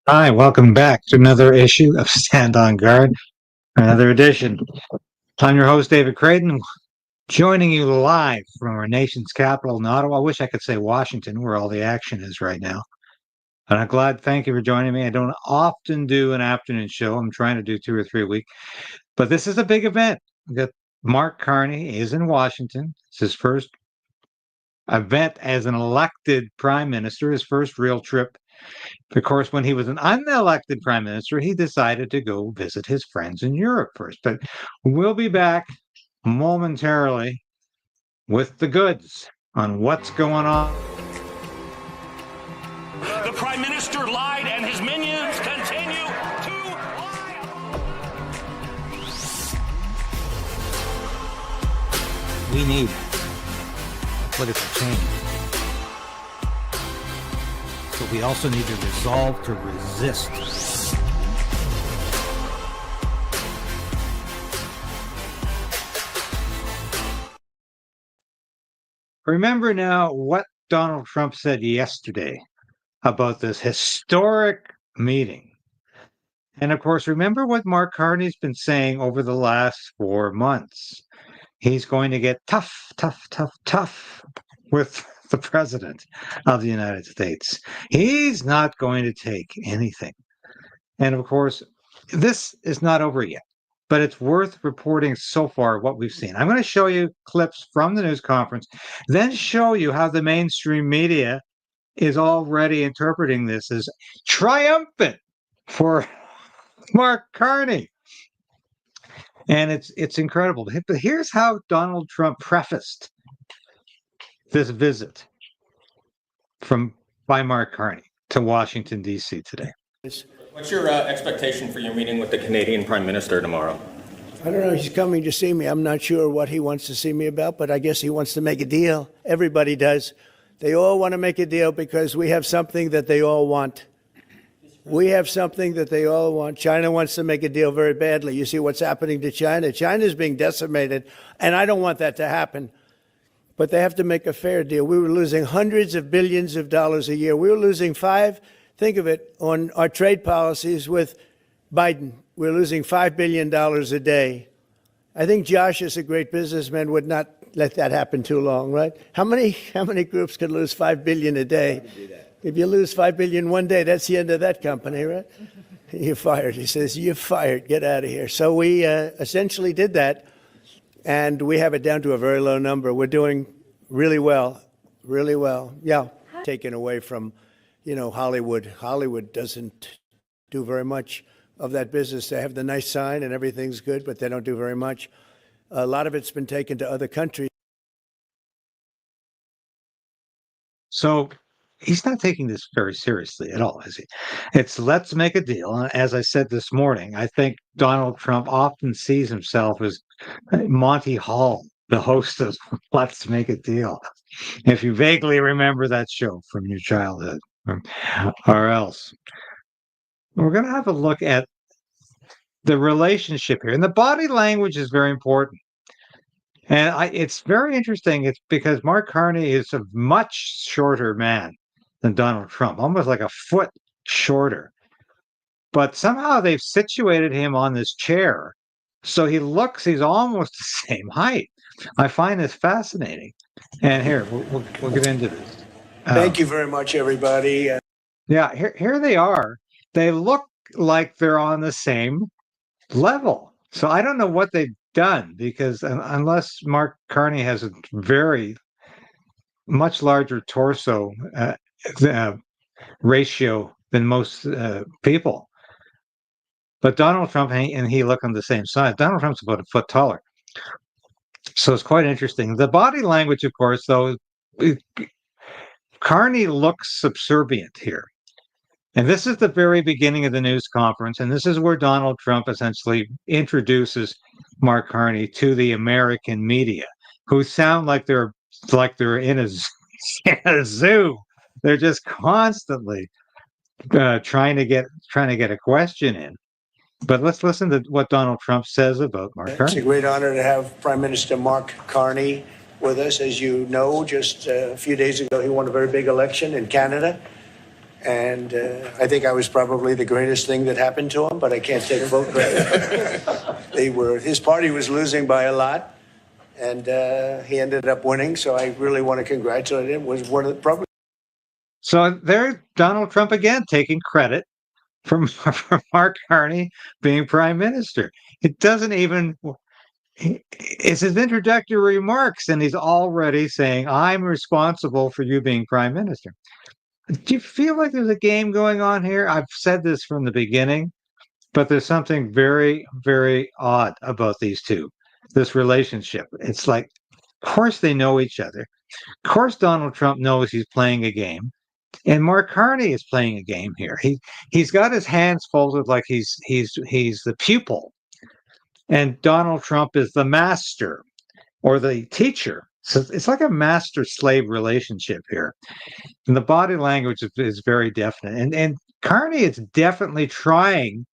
Hi, welcome back to another issue of Stand on Guard, another edition. I'm your host, David Krayden, joining you live from our nation's capital in Ottawa. I wish I could say Washington, where all the action is right now. And I'm glad, thank you for joining me. I don't often do an afternoon show. I'm trying to do 2 or 3 a week. But this is a big event. We've got Mark Carney is in Washington. It's his first event as an elected prime minister, his first real trip. Of course, when he was an unelected prime minister, he decided to go visit his friends in Europe first. But we'll be back momentarily with the goods on what's going on. The prime minister lied and his minions continue to lie. We need political change. But we also need to resolve to resist. Remember now what Donald Trump said yesterday about this historic meeting. And of course, remember what Mark Carney's been saying over the last 4 months. He's going to get tough with the president of the United States. He's not going to take anything. And of course, this is not over yet, but it's worth reporting so far what we've seen. I'm going to show you clips from the news conference, then show you how the mainstream media is already interpreting this as triumphant for Mark Carney. And it's incredible. But here's how Donald Trump prefaced this visit by Mark Carney to Washington, D.C. today. What's your expectation for your meeting with the Canadian Prime Minister tomorrow? I don't know. He's coming to see me. I'm not sure what he wants to see me about, but I guess he wants to make a deal. Everybody does. They all want to make a deal because we have something that they all want. We have something that they all want. China wants to make a deal very badly. You see what's happening to China. China is being decimated, and I don't want that to happen. But they have to make a fair deal. We were losing hundreds of billions of dollars a year. We were losing think of it, on our trade policies with Biden. We're losing $5 billion a day. I think Josh, as a great businessman, would not let that happen too long, right? How many groups could lose $5 billion a day? If you lose $5 billion one day, that's the end of that company, right? You're fired. He says, you're fired. Get out of here. So we essentially did that, and we have it down to a very low number. We're doing really well, really well. Yeah, taken away from, Hollywood. Hollywood doesn't do very much of that business. They have the nice sign and everything's good, but they don't do very much. A lot of it's been taken to other countries. So he's not taking this very seriously at all, is he? It's let's make a deal. And as I said this morning, I think Donald Trump often sees himself as Monty Hall, the host of Let's Make a Deal. If you vaguely remember that show from your childhood, or else. We're going to have a look at the relationship here. And the body language is very important. And it's very interesting. It's because Mark Carney is a much shorter man than Donald Trump, almost like a foot shorter. But somehow they've situated him on this chair. So he's almost the same height. I find this fascinating. And here, we'll get into this. Thank you very much, everybody. Yeah, here they are. They look like they're on the same level. So I don't know what they've done, because unless Mark Carney has a very much larger torso ratio than most people. But Donald Trump and he look on the same size. Donald Trump's about a foot taller. So it's quite interesting. The body language, of course, though, Carney looks subservient here. And this is the very beginning of the news conference. And this is where Donald Trump essentially introduces Mark Carney to the American media, who sound like they're in a zoo. They're just constantly trying to get a question in. But let's listen to what Donald Trump says about Mark Carney. It's a great honor to have Prime Minister Mark Carney with us. As you know, just a few days ago, he won a very big election in Canada. And I think I was probably the greatest thing that happened to him, but I can't take full credit. His party was losing by a lot, and he ended up winning. So I really want to congratulate him. Was one of the probably. So there's Donald Trump again taking credit from Mark Carney being prime minister. It doesn't even. It's his introductory remarks, and he's already saying, "I'm responsible for you being prime minister." Do you feel like there's a game going on here? I've said this from the beginning, but there's something very, very odd about these two, this relationship. It's like, of course they know each other. Of course Donald Trump knows he's playing a game, and Mark Carney is playing a game here. He's got his hands folded like he's the pupil, and Donald Trump is the master or the teacher. So it's like a master-slave relationship here. And the body language is very definite. And Carney is definitely trying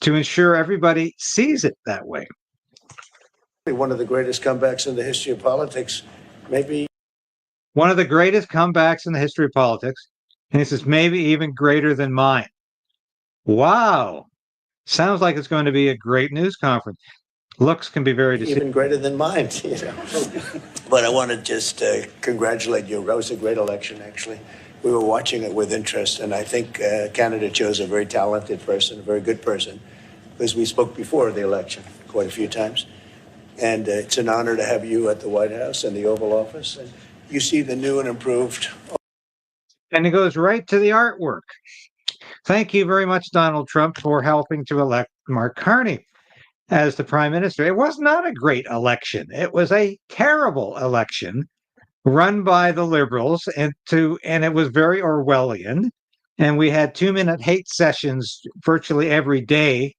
to ensure everybody sees it that way. One of the greatest comebacks in the history of politics, maybe. One of the greatest comebacks in the history of politics. And he says, maybe even greater than mine. Wow. Sounds like it's going to be a great news conference. Looks can be very deceiving. Even greater than mine, you know. But I want to just congratulate you. That was a great election, actually. We were watching it with interest, and I think Canada chose a very talented person, a very good person, because we spoke before the election quite a few times. And it's an honor to have you at the White House and the Oval Office. And you see the new and improved. And it goes right to the artwork. Thank you very much, Donald Trump, for helping to elect Mark Carney as the prime minister. It was not a great election. It was a terrible election run by the Liberals, and it was very Orwellian. And we had 2-minute hate sessions virtually every day,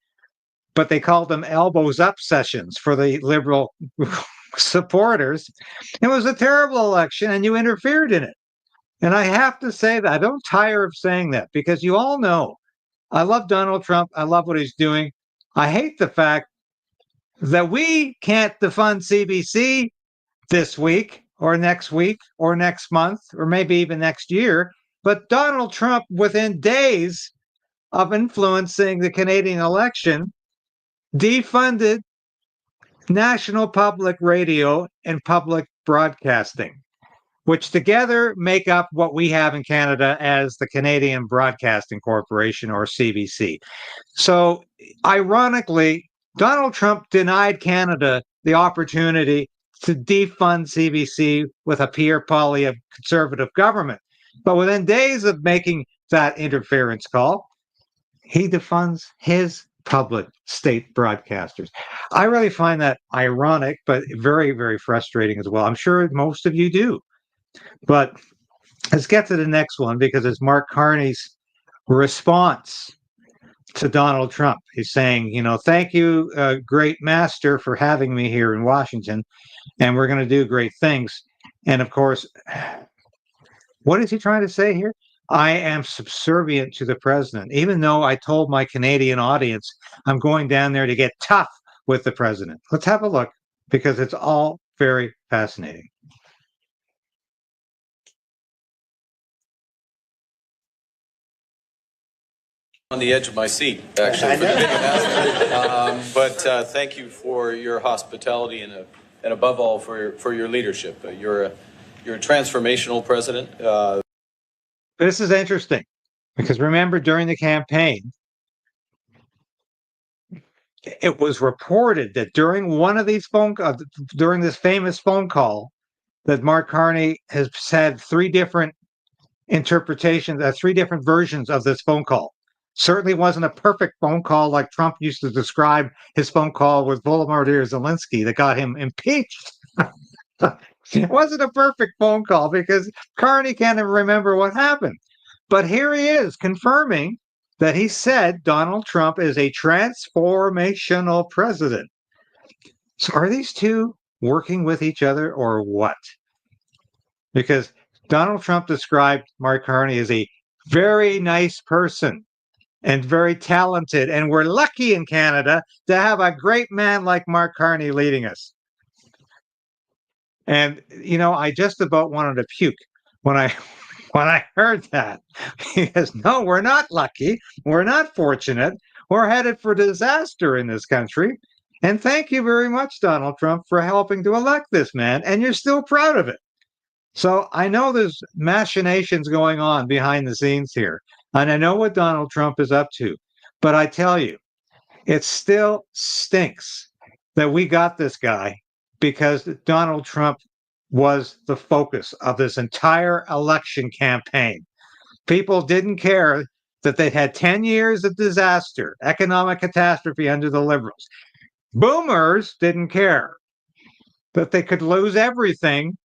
but they called them elbows up sessions for the Liberal supporters. It was a terrible election, and you interfered in it. And I have to say that I don't tire of saying that, because you all know I love Donald Trump. I love what he's doing. I hate the fact that we can't defund CBC this week or next month or maybe even next year. But Donald Trump, within days of influencing the Canadian election, defunded National Public Radio and public broadcasting, which together make up what we have in Canada as the Canadian Broadcasting Corporation, or CBC. So, ironically, Donald Trump denied Canada the opportunity to defund CBC with a Pierre Poilievre of conservative government. But within days of making that interference call, he defunds his public state broadcasters. I really find that ironic, but very, very frustrating as well. I'm sure most of you do. But let's get to the next one, because it's Mark Carney's response to Donald Trump. He's saying, thank you, great master, for having me here in Washington, and we're going to do great things. And of course, what is he trying to say here? I am subservient to the president, even though I told my Canadian audience I'm going down there to get tough with the president. Let's have a look, because it's all very fascinating. On the edge of my seat, actually, for the big announcement. But thank you for your hospitality and above all for your leadership. You're a transformational president. This is interesting, because remember, during the campaign, it was reported that during one of these during this famous phone call, that Mark Carney has had 3 different interpretations, 3 different versions of this phone call. Certainly wasn't a perfect phone call like Trump used to describe his phone call with Volodymyr Zelensky that got him impeached. It wasn't a perfect phone call, because Carney can't even remember what happened. But here he is confirming that he said Donald Trump is a transformational president. So are these two working with each other, or what? Because Donald Trump described Mark Carney as a very nice person and very talented, and we're lucky in Canada to have a great man like Mark Carney leading us. And I just about wanted to puke when I when I heard that. He goes, no, we're not lucky. We're not fortunate. We're headed for disaster in this country. And thank you very much, Donald Trump, for helping to elect this man. And you're still proud of it. So I know there's machinations going on behind the scenes here. And I know what Donald Trump is up to. But I tell you, it still stinks that we got this guy because Donald Trump was the focus of this entire election campaign. People didn't care that they had 10 years of disaster, economic catastrophe under the liberals. Boomers didn't care that they could lose everything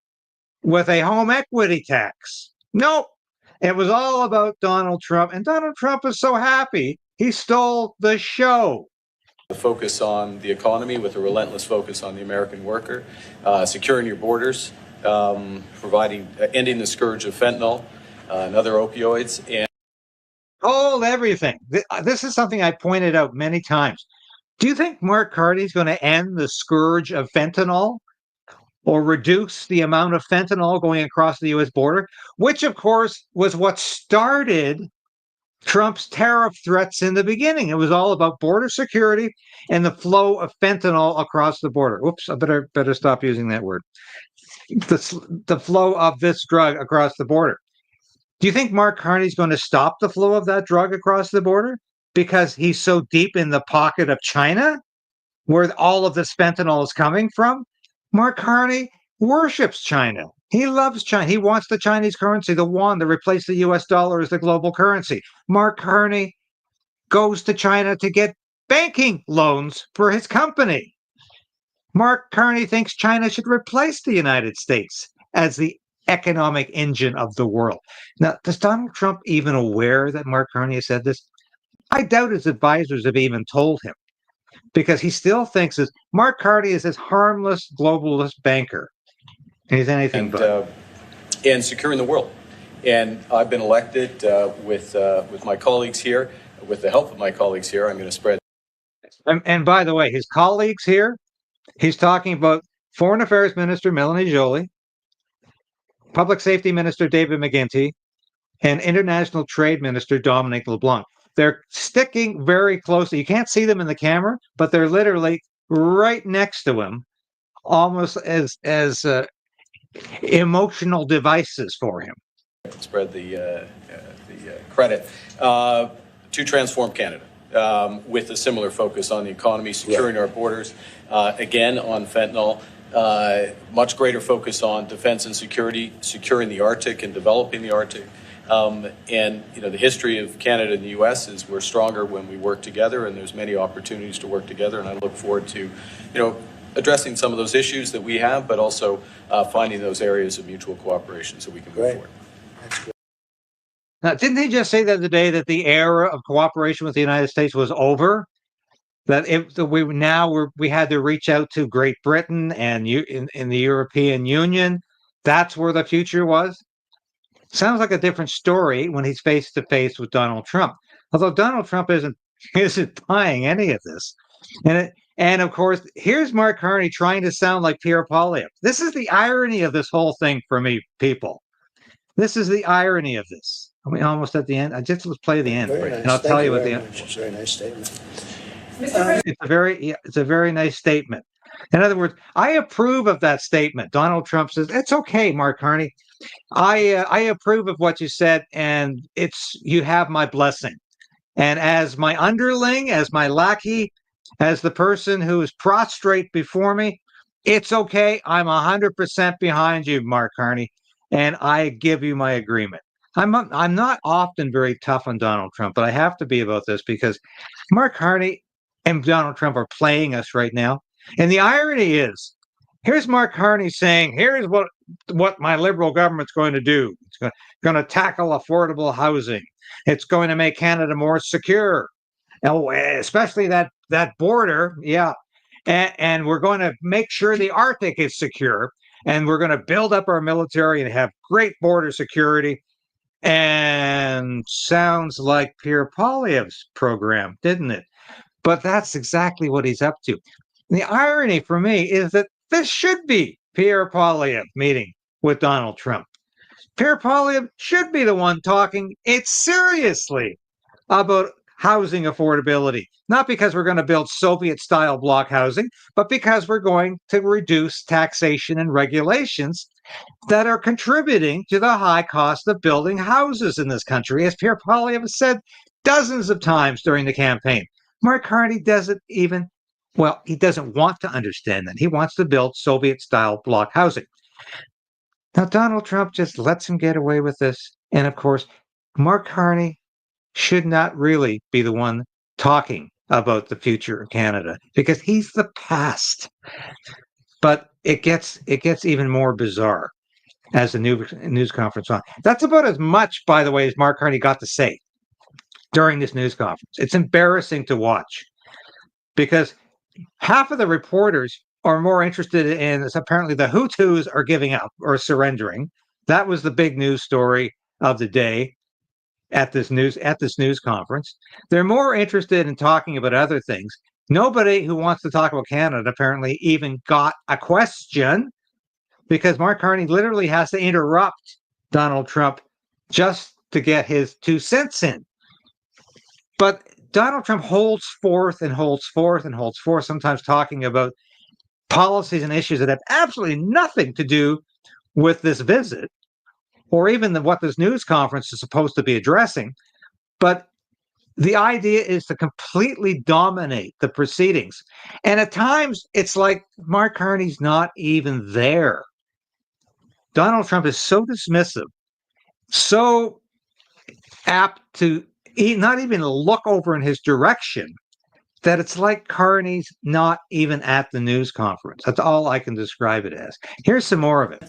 with a home equity tax. Nope. It was all about Donald Trump. And Donald Trump is so happy he stole the show. The focus on the economy with a relentless focus on the American worker, securing your borders, ending the scourge of fentanyl and other opioids. And Hold everything. This is something I pointed out many times. Do you think Mark Carney is going to end the scourge of fentanyl or reduce the amount of fentanyl going across the U.S. border, which, of course, was what started Trump's tariff threats in the beginning? It was all about border security and the flow of fentanyl across the border. Oops, I better stop using that word. The flow of this drug across the border. Do you think Mark Carney is going to stop the flow of that drug across the border because he's so deep in the pocket of China, where all of this fentanyl is coming from? Mark Carney worships China. He loves China. He wants the Chinese currency, the yuan, to replace the US dollar as the global currency. Mark Carney goes to China to get banking loans for his company. Mark Carney thinks China should replace the United States as the economic engine of the world. Now, is Donald Trump even aware that Mark Carney has said this? I doubt his advisors have even told him, because he still thinks that Mark Carney is this harmless globalist banker. He's anything but. And securing the world. And I've been elected with my colleagues here, with the help of my colleagues here. I'm going to spread. And by the way, his colleagues here, he's talking about Foreign Affairs Minister Melanie Joly, Public Safety Minister David McGuinty, and International Trade Minister Dominic LeBlanc. They're sticking very closely. You can't see them in the camera, but they're literally right next to him, almost as emotional devices for him. Spread the credit to transform Canada with a similar focus on the economy, securing our borders, again on fentanyl. Much greater focus on defense and security, securing the Arctic and developing the Arctic. And the history of Canada and the U.S. is we're stronger when we work together, and there's many opportunities to work together. And I look forward to, addressing some of those issues that we have, but also finding those areas of mutual cooperation so we can move forward. That's good. Now, didn't he just say the other day that the era of cooperation with the United States was over? That we had to reach out to Great Britain and in the European Union. That's where the future was. Sounds like a different story when he's face to face with Donald Trump. Although Donald Trump isn't buying any of this, and of course, here's Mark Carney trying to sound like Pierre Poilievre. This is the irony of this whole thing for me, people. This is the irony of this. Are we almost at the end? Let's play the end, Very nice. and I'll tell you what the end. It's a very nice statement. It's a very nice statement. In other words, I approve of that statement. Donald Trump says, it's okay, Mark Carney. I approve of what you said, and you have my blessing. And as my underling, as my lackey, as the person who is prostrate before me, it's okay. I'm 100% behind you, Mark Carney, and I give you my agreement. I'm not often very tough on Donald Trump, but I have to be about this because Mark Carney and Donald Trump are playing us right now. And the irony is, here's Mark Carney saying, here's what my liberal government's going to do. It's going to tackle affordable housing. It's going to make Canada more secure, especially that border. Yeah. And we're going to make sure the Arctic is secure. And we're going to build up our military and have great border security. And sounds like Pierre Poilievre's program, didn't it? But that's exactly what he's up to. The irony for me is that this should be Pierre Poilievre meeting with Donald Trump. Pierre Poilievre should be the one talking it seriously about housing affordability, not because we're going to build Soviet-style block housing, but because we're going to reduce taxation and regulations that are contributing to the high cost of building houses in this country, as Pierre Poilievre has said dozens of times during the campaign. Mark Carney doesn't even, well, he doesn't want to understand that. He wants to build Soviet-style block housing. Now, Donald Trump just lets him get away with this. And of course, Mark Carney should not really be the one talking about the future of Canada because he's the past. But it gets even more bizarre as the news conference on. That's about as much, by the way, as Mark Carney got to say during this news conference. It's embarrassing to watch because half of the reporters are more interested in this. Apparently the Hutus are giving up or surrendering. That was the big news story of the day at this news conference. They're more interested in talking about other things. Nobody who wants to talk about Canada apparently even got a question because Mark Carney literally has to interrupt Donald Trump just to get his 2 cents in. But Donald Trump holds forth and holds forth and holds forth, sometimes talking about policies and issues that have absolutely nothing to do with this visit or even what this news conference is supposed to be addressing. But the idea is to completely dominate the proceedings. And at times, it's like Mark Carney's not even there. Donald Trump is so dismissive, so apt to not even look over in his direction, that it's like Carney's not even at the news conference. That's all I can describe it as. Here's some more of it.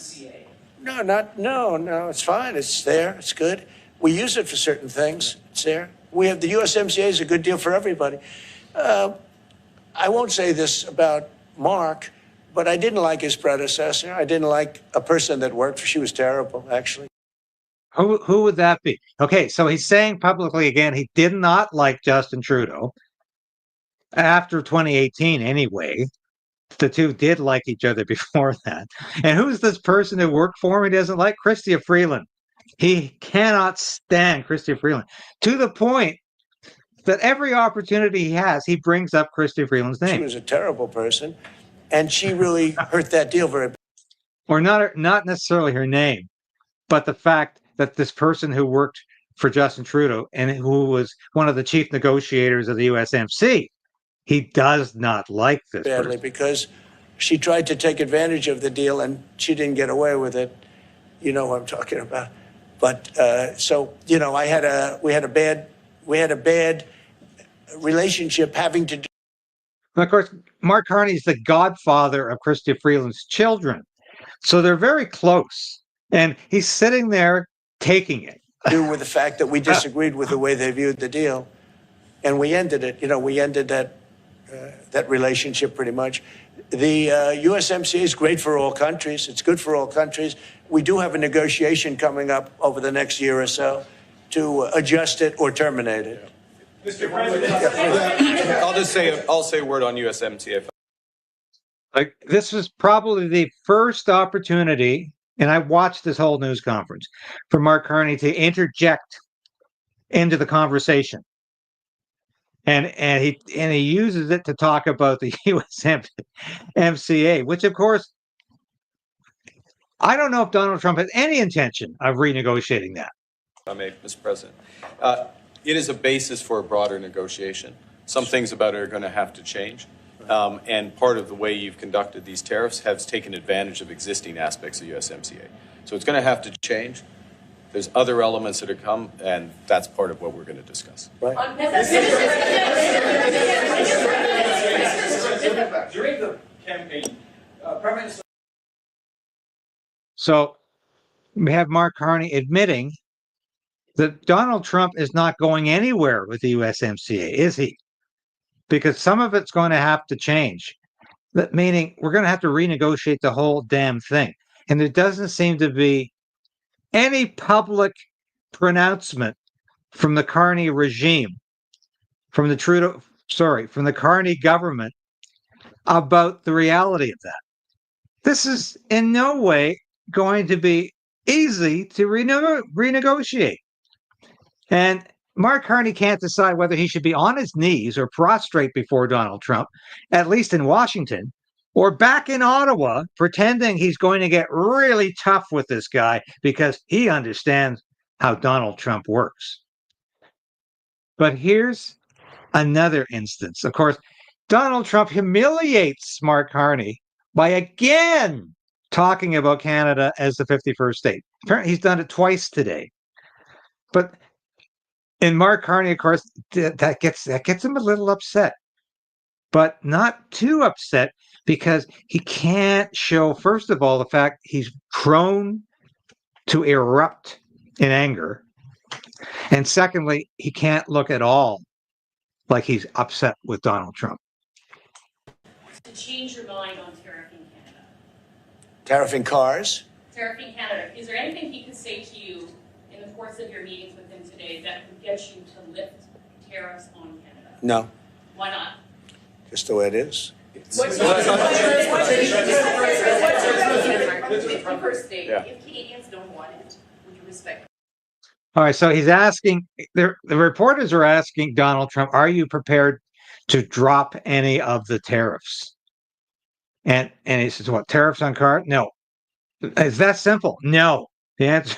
No, it's fine. It's there. It's good. We use it for certain things. It's there. We have the USMCA is a good deal for everybody. I won't say this about Mark, but I didn't like his predecessor. I didn't like a person that worked for. She was terrible, actually. Who would that be? Okay, so he's saying publicly again he did not like Justin Trudeau. After 2018, anyway, the two did like each other before that. And who's this person who worked for him he doesn't like? Chrystia Freeland. He cannot stand Chrystia Freeland to the point that every opportunity he has, he brings up Chrystia Freeland's name. She was a terrible person, and she really hurt that deal very. Or not necessarily her name, but the fact that this person who worked for Justin Trudeau and who was one of the chief negotiators of the USMCA, he does not like this badly person. Because she tried to take advantage of the deal and she didn't get away with it. You know what I'm talking about. But so we had a bad relationship having to do. And of course, Mark Carney is the godfather of Chrystia Freeland's children, so they're very close. And he's sitting there taking it. Do with the fact that we disagreed with the way they viewed the deal, and we ended it. We ended that relationship pretty much. The USMCA is great for all countries. It's good for all countries. We do have a negotiation coming up over the next year or so to adjust it or terminate it. Mr. President, I'll say a word on USMCA. Like, this was probably the first opportunity, and I watched this whole news conference, for Mark Carney to interject into the conversation. And he uses it to talk about the USMCA, which of course, I don't know if Donald Trump has any intention of renegotiating that. I may, Mr. President. It is a basis for a broader negotiation. Some things about it are going to have to change. And part of the way you've conducted these tariffs has taken advantage of existing aspects of USMCA. So it's going to have to change. There's other elements that are come, and that's part of what we're going to discuss. Right. During the campaign, Prime Minister. So we have Mark Carney admitting that Donald Trump is not going anywhere with the USMCA, is he? Because some of it's going to have to change. That meaning we're going to have to renegotiate the whole damn thing. And there doesn't seem to be any public pronouncement from the Carney regime, from the Carney government about the reality of that. This is in no way going to be easy to renegotiate. And Mark Carney can't decide whether he should be on his knees or prostrate before Donald Trump, at least in Washington, or back in Ottawa, pretending he's going to get really tough with this guy because he understands how Donald Trump works. But here's another instance. Of course, Donald Trump humiliates Mark Carney by again talking about Canada as the 51st state. Apparently, he's done it twice today. But in Mark Carney, of course, that gets him a little upset, but not too upset because he can't show, first of all, the fact he's prone to erupt in anger. And secondly, he can't look at all like he's upset with Donald Trump. To change your mind on tariffing Canada. Tariffing cars? Tariffing Canada. Is there anything he could say to you in the course of your meetings with him today that would get you to lift tariffs on Canada? No. Why not? Just the way it is. What's your first state? Yeah. If Canadians don't want it, would you respect it? All right, so he's asking, the reporters are asking Donald Trump, are you prepared to drop any of the tariffs? And he says, what, tariffs on cars? No. Is that simple? No. The answer,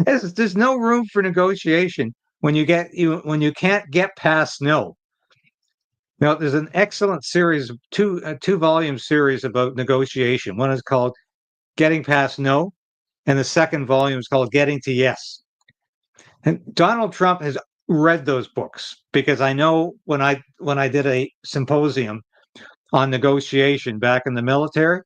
there's no room for negotiation when you can't get past no. Now, there's an excellent series, two-volume series about negotiation. One is called Getting Past No, and the second volume is called Getting to Yes. And Donald Trump has read those books because I know when I did a symposium on negotiation back in the military,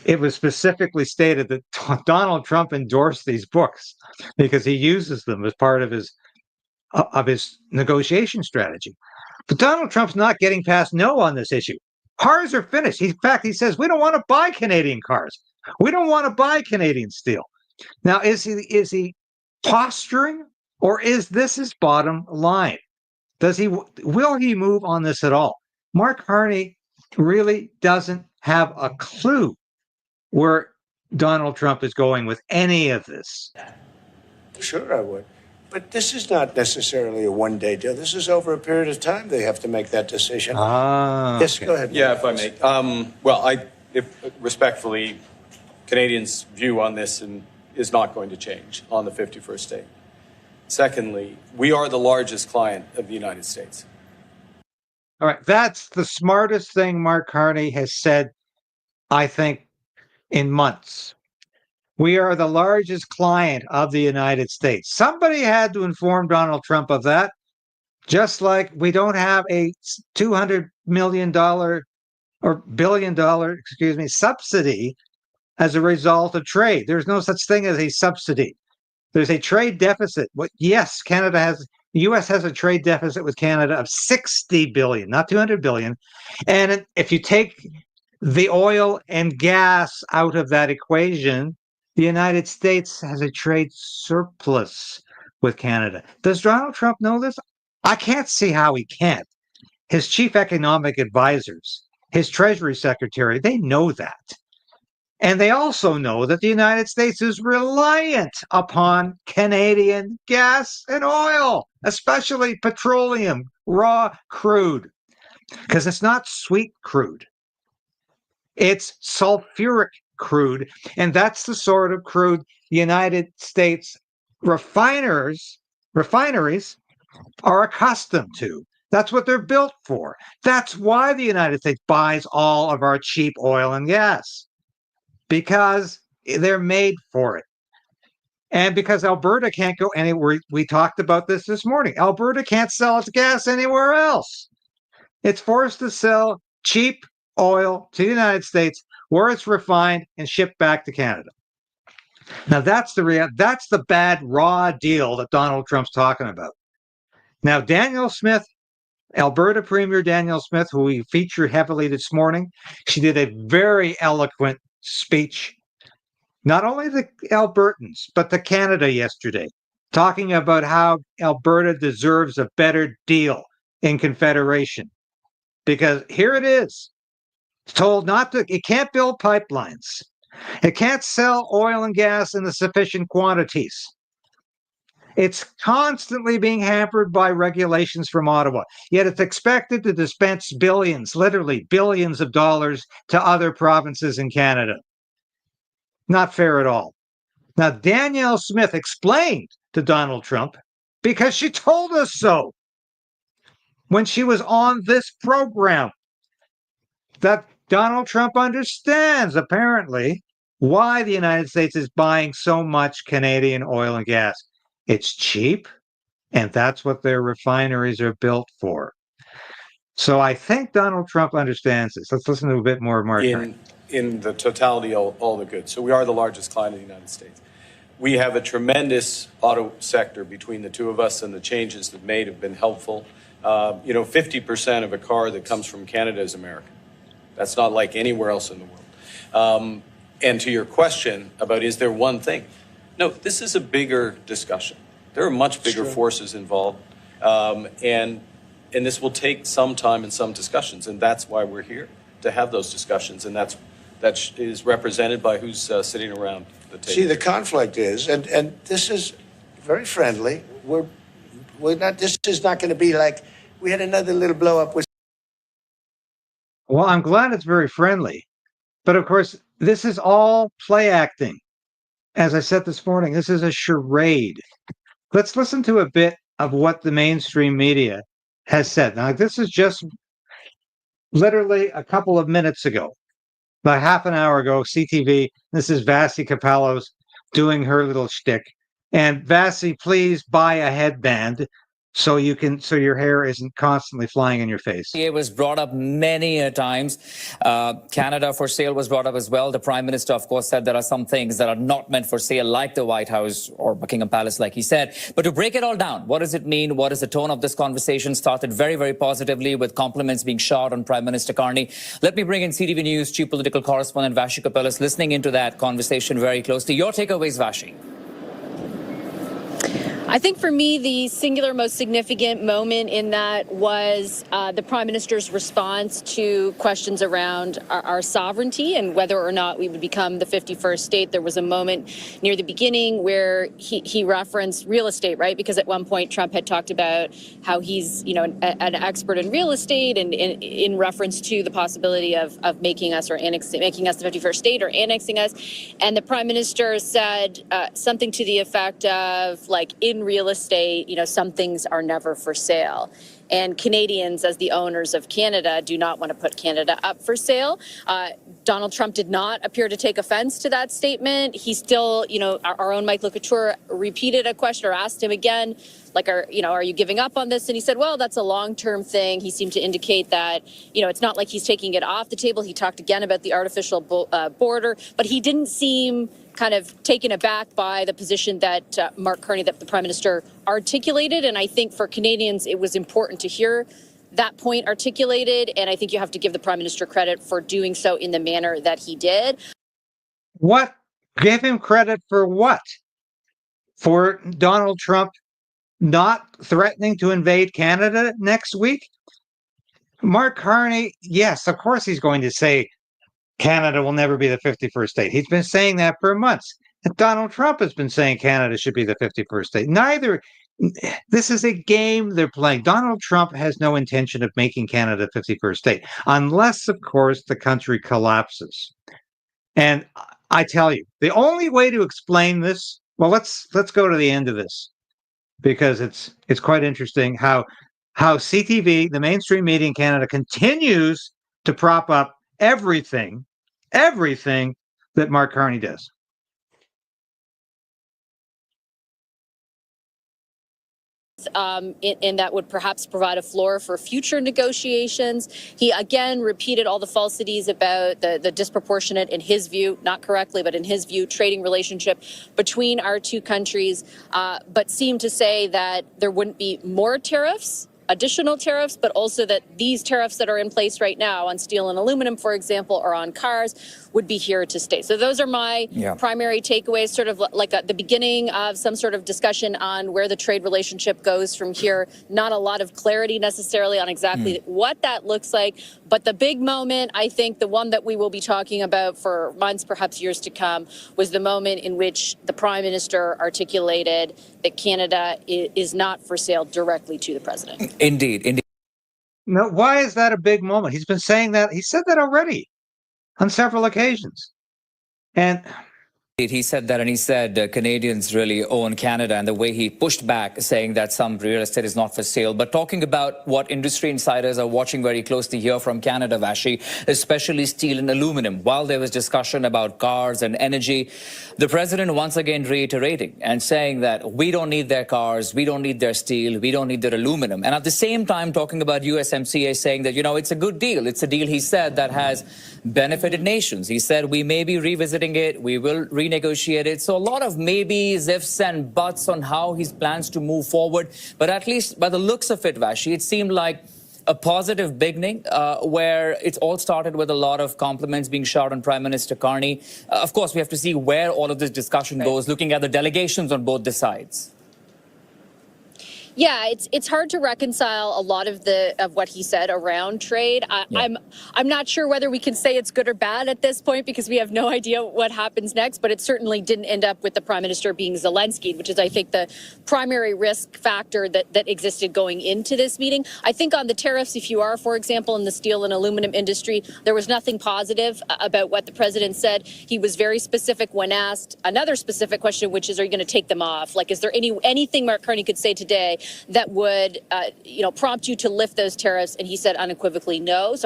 it was specifically stated that Donald Trump endorsed these books because he uses them as part of his negotiation strategy. But Donald Trump's not getting past no on this issue. Cars are finished. In fact, he says, we don't want to buy Canadian cars. We don't want to buy Canadian steel. Now, is he posturing, or is this his bottom line? Will he move on this at all? Mark Carney really doesn't have a clue where Donald Trump is going with any of this. Sure, I would. But this is not necessarily a one-day deal. This is over a period of time. They have to make that decision. Yes, Okay. go ahead. Yeah, if I may. If respectfully, Canadians' view on this is not going to change on the 51st state. Secondly, we are the largest client of the United States. All right, that's the smartest thing Mark Carney has said, I think, in months. We are the largest client of the United States. Somebody had to inform Donald Trump of that, just like we don't have a $200 million or billion dollar, subsidy as a result of trade. There's no such thing as a subsidy. There's a trade deficit. Yes, the U.S. has a trade deficit with Canada of 60 billion, not 200 billion. And if you take the oil and gas out of that equation, the United States has a trade surplus with Canada. Does Donald Trump know this? I can't see how he can't. His chief economic advisors, his Treasury Secretary, they know that. And they also know that the United States is reliant upon Canadian gas and oil, especially petroleum, raw crude, because it's not sweet crude. It's sulfuric crude, and that's the sort of crude the United States refineries are accustomed to. That's what they're built for. That's why the United States buys all of our cheap oil and gas, because they're made for it. And because Alberta can't go anywhere. We talked about this morning. Alberta can't sell its gas anywhere else. It's forced to sell cheap oil to the United States where it's refined and shipped back to Canada. Now that's the bad raw deal that Donald Trump's talking about. Now Danielle Smith, Alberta Premier Danielle Smith, who we featured heavily this morning, she did a very eloquent speech, not only the Albertans, but to Canada yesterday, talking about how Alberta deserves a better deal in Confederation. Because here it is. It's told it can't build pipelines. It can't sell oil and gas in the sufficient quantities. It's constantly being hampered by regulations from Ottawa, yet it's expected to dispense billions, literally billions of dollars to other provinces in Canada. Not fair at all. Now, Danielle Smith explained to Donald Trump, because she told us so when she was on this program, that Donald Trump understands, apparently, why the United States is buying so much Canadian oil and gas. It's cheap, and that's what their refineries are built for. So I think Donald Trump understands this. Let's listen to a bit more of Mark Carney. In the totality of all the goods. So we are the largest client of the United States. We have a tremendous auto sector between the two of us, and the changes that made have been helpful. 50% of a car that comes from Canada is American. That's not like anywhere else in the world. And to your question about is there one thing? No, this is a bigger discussion. There are much bigger forces involved, and this will take some time and some discussions, and that's why we're here, to have those discussions, and that is represented by who's sitting around the table. See, the conflict is, and this is very friendly. We're not. This is not going to be like we had another little blow up with. Well, I'm glad it's very friendly, but of course, this is all play acting. As I said this morning, this is a charade. Let's listen to a bit of what the mainstream media has said. Now, this is just literally a couple of minutes ago, about half an hour ago, CTV. This is Vassy Kapelos doing her little shtick. And Vassy, please buy a headband so your hair isn't constantly flying in your face. It was brought up many a times. Canada for sale was brought up as well. The Prime Minister, of course, said there are some things that are not meant for sale, like the White House or Buckingham Palace, like he said. But to break it all down, what does it mean? What is the tone of this conversation? Started very, very positively, with compliments being showered on Prime Minister Carney. Let me bring in CTV News Chief Political Correspondent Vassy Kapelos, listening into that conversation very closely. Your takeaways, Vassy? I think for me, the singular most significant moment in that was the Prime Minister's response to questions around our sovereignty and whether or not we would become the 51st state. There was a moment near the beginning where he referenced real estate, right? Because at one point Trump had talked about how he's, an expert in real estate, and in reference to the possibility of making us the 51st state or annexing us. And the Prime Minister said something to the effect of, like, in real estate, some things are never for sale. And Canadians, as the owners of Canada, do not want to put Canada up for sale. Donald Trump did not appear to take offense to that statement. He still, our own Mike Lecouture repeated a question or asked him again, like, are you giving up on this? And he said, well, that's a long-term thing. He seemed to indicate that, it's not like he's taking it off the table. He talked again about the artificial border, but he didn't seem kind of taken aback by the position that Mark Carney, that the Prime Minister articulated. And I think for Canadians, it was important to hear that point articulated. And I think you have to give the Prime Minister credit for doing so in the manner that he did. What? Give him credit for what? For Donald Trump not threatening to invade Canada next week? Mark Carney, yes, of course he's going to say Canada will never be the 51st state. He's been saying that for months. And Donald Trump has been saying Canada should be the 51st state. This is a game they're playing. Donald Trump has no intention of making Canada 51st state, unless, of course, the country collapses. And I tell you, the only way to explain this, well, let's go to the end of this, because it's quite interesting how CTV, the mainstream media in Canada, continues to prop up everything that Mark Carney does. And that would perhaps provide a floor for future negotiations. He again repeated all the falsities about the disproportionate, in his view, not correctly, but in his view, trading relationship between our two countries, but seemed to say that there wouldn't be more tariffs additional tariffs, but also that these tariffs that are in place right now on steel and aluminum, for example, or on cars would be here to stay. So those are my primary takeaways, sort of like at the beginning of some sort of discussion on where the trade relationship goes from here. Not a lot of clarity necessarily on exactly what that looks like, but the big moment, I think the one that we will be talking about for months, perhaps years to come, was the moment in which the Prime Minister articulated that Canada is not for sale directly to the president. Indeed. No, why is that a big moment? He's been saying that. He said that already on several occasions. And He said that, and he said Canadians really own Canada, and the way he pushed back, saying that some real estate is not for sale. But talking about what industry insiders are watching very closely here from Canada, Vassy, especially steel and aluminum. While there was discussion about cars and energy, the president once again reiterating and saying that we don't need their cars, we don't need their steel, we don't need their aluminum. And at the same time, talking about USMCA, saying that, you know, it's a good deal. It's a deal, he said, that has benefited nations. He said we may be revisiting it, we will renegotiate it. So a lot of maybes, ifs and buts on how he plans to move forward. But at least by the looks of it, Vassy, it seemed like a positive beginning where it all started with a lot of compliments being showered on Prime Minister Carney. Of course, we have to see where all of this discussion goes, looking at the delegations on both the sides. Yeah, it's hard to reconcile a lot of what he said around trade. I'm not sure whether we can say it's good or bad at this point because we have no idea what happens next, but it certainly didn't end up with the Prime Minister being Zelensky, which is, I think, the primary risk factor that existed going into this meeting. I think on the tariffs, if you are, for example, in the steel and aluminum industry, there was nothing positive about what the president said. He was very specific when asked another specific question, which is, are you going to take them off? Like, is there anything Mark Carney could say today that would, prompt you to lift those tariffs? And he said unequivocally no.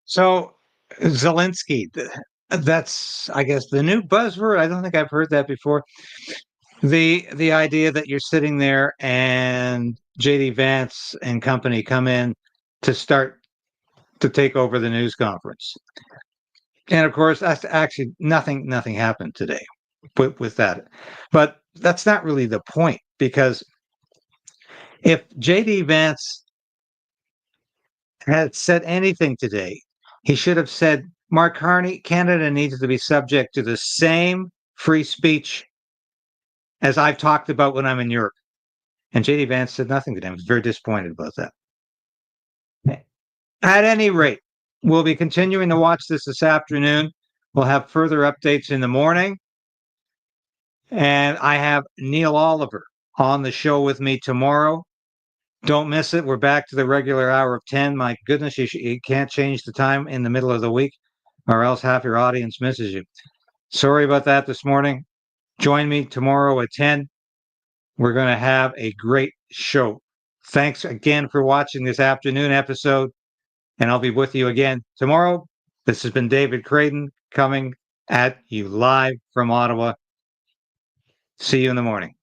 So Zelensky, that's, I guess, the new buzzword. I don't think I've heard that before. The idea that you're sitting there and JD Vance and company come in to start to take over the news conference. And of course, that's actually nothing happened today with that. But that's not really the point, because if JD Vance had said anything today, he should have said, Mark Carney, Canada needs to be subject to the same free speech as I've talked about when I'm in Europe. And JD Vance said nothing to them. I was very disappointed about that. At any rate, we'll be continuing to watch this afternoon. We'll have further updates in the morning. And I have Neil Oliver on the show with me tomorrow. Don't miss it. We're back to the regular hour of 10. My goodness, you can't change the time in the middle of the week, or else half your audience misses you. Sorry about that this morning. Join me tomorrow at 10. We're going to have a great show. Thanks again for watching this afternoon episode, and I'll be with you again tomorrow. This has been David Krayden coming at you live from Ottawa. See you in the morning.